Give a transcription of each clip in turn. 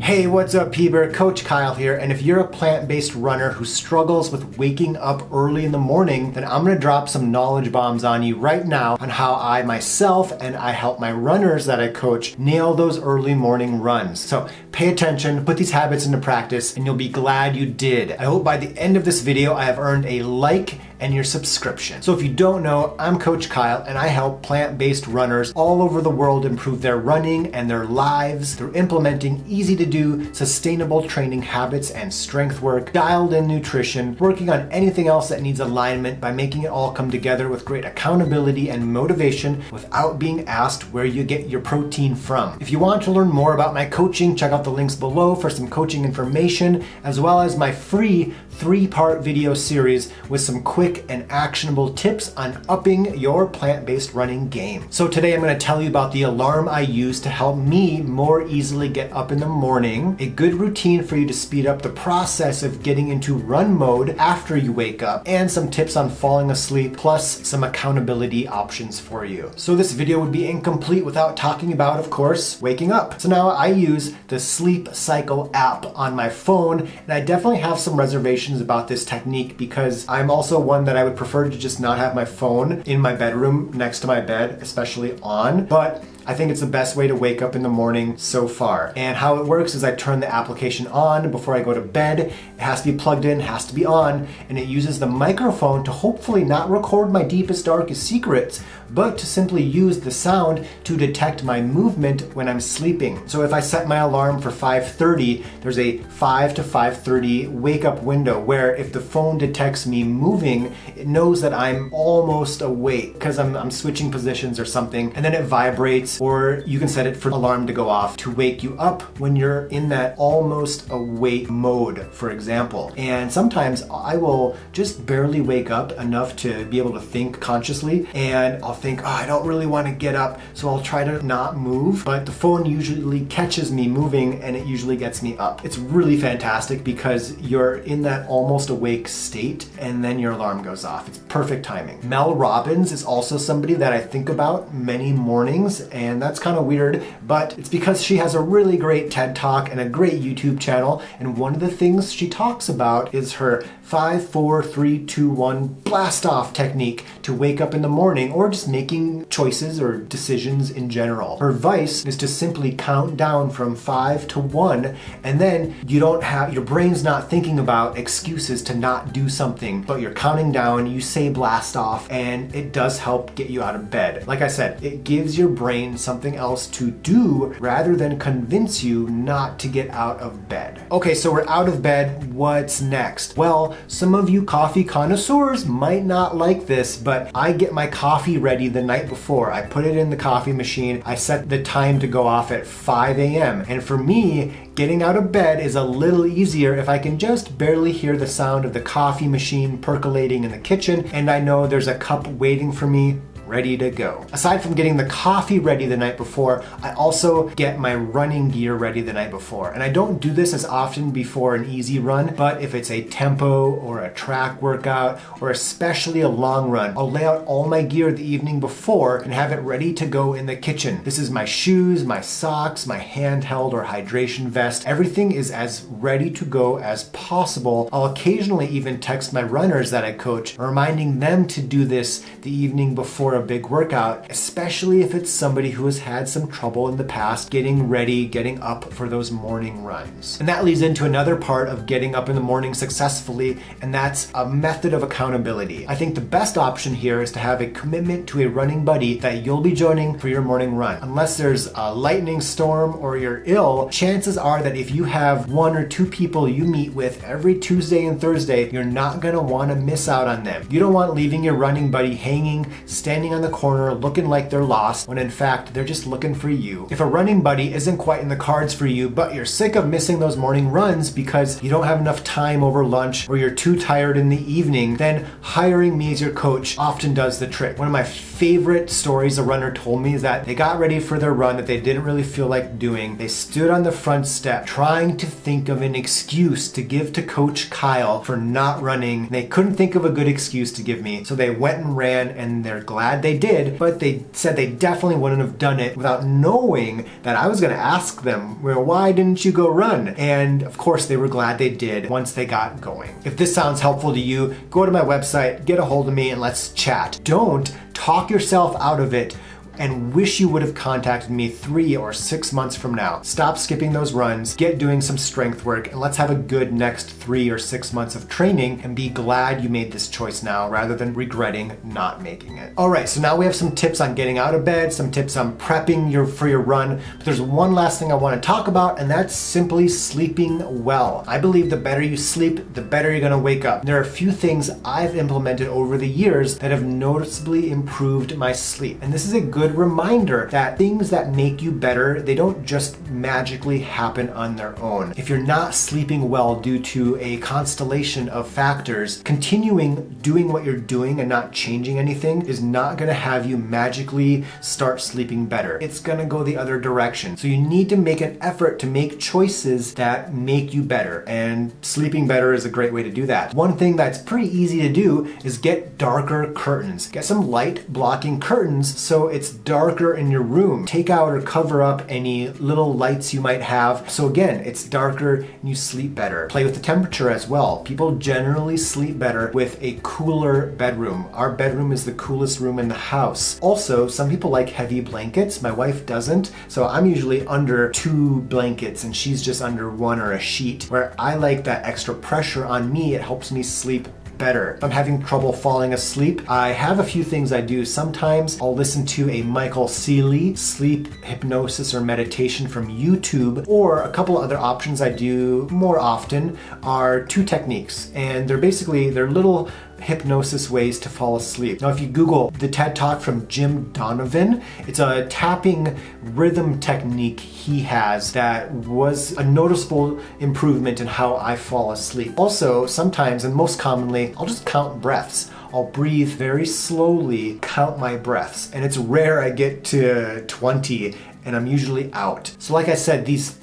Hey, what's up, Peeber? Coach Kyle here, and if you're a plant-based runner who struggles with waking up early in the morning, then I'm gonna drop some knowledge bombs on you right now on how I myself and I help my runners that I coach nail those early morning runs. So pay attention, put these habits into practice, and you'll be glad you did. I hope by the end of this video I have earned a like and your subscription. So if you don't know, I'm Coach Kyle and I help plant-based runners all over the world improve their running and their lives through implementing easy to do, sustainable training habits and strength work, dialed in nutrition, working on anything else that needs alignment by making it all come together with great accountability and motivation without being asked where you get your protein from. If you want to learn more about my coaching, check out the links below for some coaching information, as well as my free 3-part video series with some quick and actionable tips on upping your plant-based running game. So today I'm going to tell you about the alarm I use to help me more easily get up in the morning, a good routine for you to speed up the process of getting into run mode after you wake up, and some tips on falling asleep, plus some accountability options for you. So this video would be incomplete without talking about, of course, waking up. So now I use the Sleep Cycle app on my phone, and I definitely have some reservations about this technique because I'm also one that I would prefer to just not have my phone in my bedroom next to my bed, especially on, but I think it's the best way to wake up in the morning so far. And how it works is I turn the application on before I go to bed. It has to be plugged in, has to be on, and it uses the microphone to hopefully not record my deepest, darkest secrets, but to simply use the sound to detect my movement when I'm sleeping. So if I set my alarm for 5:30, there's a 5 to 5:30 wake up window where if the phone detects me moving, it knows that I'm almost awake because I'm switching positions or something, and then it vibrates. Or you can set it for alarm to go off to wake you up when you're in that almost awake mode, for example. And sometimes I will just barely wake up enough to be able to think consciously, and I'll think, oh, I don't really want to get up, so I'll try to not move, but the phone usually catches me moving and it usually gets me up. It's really fantastic because you're in that almost awake state and then your alarm goes off. It's perfect timing. Mel Robbins is also somebody that I think about many mornings, and that's kind of weird, but it's because she has a really great TED Talk and a great YouTube channel, and one of the things she talks about is her 5, 4, 3, 2, 1 blast off technique to wake up in the morning, or just making choices or decisions in general. Her advice is to simply count down from 5 to 1, and then you don't have, your brain's not thinking about excuses to not do something, but you're counting down, you say blast off, and it does help get you out of bed. Like I said, it gives your brain something else to do rather than convince you not to get out of bed. Okay, so we're out of bed. What's next? Well, some of you coffee connoisseurs might not like this, but I get my coffee ready the night before. I put it in the coffee machine. I set the time to go off at 5 a.m. And for me, getting out of bed is a little easier if I can just barely hear the sound of the coffee machine percolating in the kitchen, and I know there's a cup waiting for me, ready to go. Aside from getting the coffee ready the night before, I also get my running gear ready the night before. And I don't do this as often before an easy run, but if it's a tempo or a track workout, or especially a long run, I'll lay out all my gear the evening before and have it ready to go in the kitchen. This is my shoes, my socks, my handheld or hydration vest. Everything is as ready to go as possible. I'll occasionally even text my runners that I coach, reminding them to do this the evening before a big workout, especially if it's somebody who has had some trouble in the past getting ready, getting up for those morning runs. And that leads into another part of getting up in the morning successfully, and that's a method of accountability. I think the best option here is to have a commitment to a running buddy that you'll be joining for your morning run. Unless there's a lightning storm or you're ill, chances are that if you have 1 or 2 people you meet with every Tuesday and Thursday, you're not gonna wanna miss out on them. You don't want leaving your running buddy hanging, standing on the corner looking like they're lost when in fact they're just looking for you. If a running buddy isn't quite in the cards for you, but you're sick of missing those morning runs because you don't have enough time over lunch or you're too tired in the evening, then hiring me as your coach often does the trick. One of my favorite stories a runner told me is that they got ready for their run that they didn't really feel like doing. They stood on the front step trying to think of an excuse to give to Coach Kyle for not running. They couldn't think of a good excuse to give me, so they went and ran, and they're glad glad they did, but they said they definitely wouldn't have done it without knowing that I was gonna ask them, well, why didn't you go run? And of course they were glad they did once they got going. If this sounds helpful to you, go to my website, get a hold of me, and let's chat. Don't talk yourself out of it and wish you would have contacted me 3 or 6 months from now. Stop skipping those runs, get doing some strength work, and let's have a good next 3 or 6 months of training and be glad you made this choice now rather than regretting not making it. All right, so now we have some tips on getting out of bed, some tips on prepping for your run, but there's one last thing I want to talk about, and that's simply sleeping well. I believe the better you sleep, the better you're gonna wake up. There are a few things I've implemented over the years that have noticeably improved my sleep, and this is a good reminder that things that make you better, they don't just magically happen on their own. If you're not sleeping well due to a constellation of factors, continuing doing what you're doing and not changing anything is not going to have you magically start sleeping better. It's going to go the other direction. So you need to make an effort to make choices that make you better, and sleeping better is a great way to do that. One thing that's pretty easy to do is get darker curtains. Get some light blocking curtains so it's darker in your room. Take out or cover up any little lights you might have. So again, it's darker and you sleep better. Play with the temperature as well. People generally sleep better with a cooler bedroom. Our bedroom is the coolest room in the house. Also, some people like heavy blankets. My wife doesn't. So I'm usually under 2 blankets and she's just under 1 or a sheet. Where I like that extra pressure on me, it helps me sleep better. If I'm having trouble falling asleep, I have a few things I do. Sometimes I'll listen to a Michael Seeley sleep hypnosis or meditation from YouTube, or a couple other options I do more often are 2 techniques, and they're little hypnosis ways to fall asleep. Now, if you Google the TED Talk from Jim Donovan, it's a tapping rhythm technique he has that was a noticeable improvement in how I fall asleep. Also, sometimes, and most commonly, I'll just count breaths. I'll breathe very slowly, count my breaths, and it's rare I get to 20 and I'm usually out. So like I said, this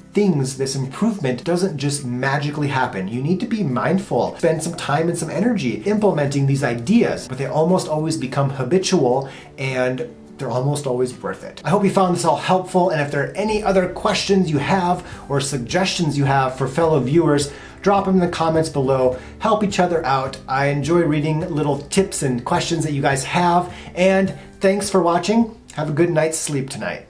improvement doesn't just magically happen. You need to be mindful, spend some time and some energy implementing these ideas, but they almost always become habitual and they're almost always worth it. I hope you found this all helpful, and if there are any other questions you have or suggestions you have for fellow viewers, drop them in the comments below. Help each other out. I enjoy reading little tips and questions that you guys have, and thanks for watching. Have a good night's sleep tonight.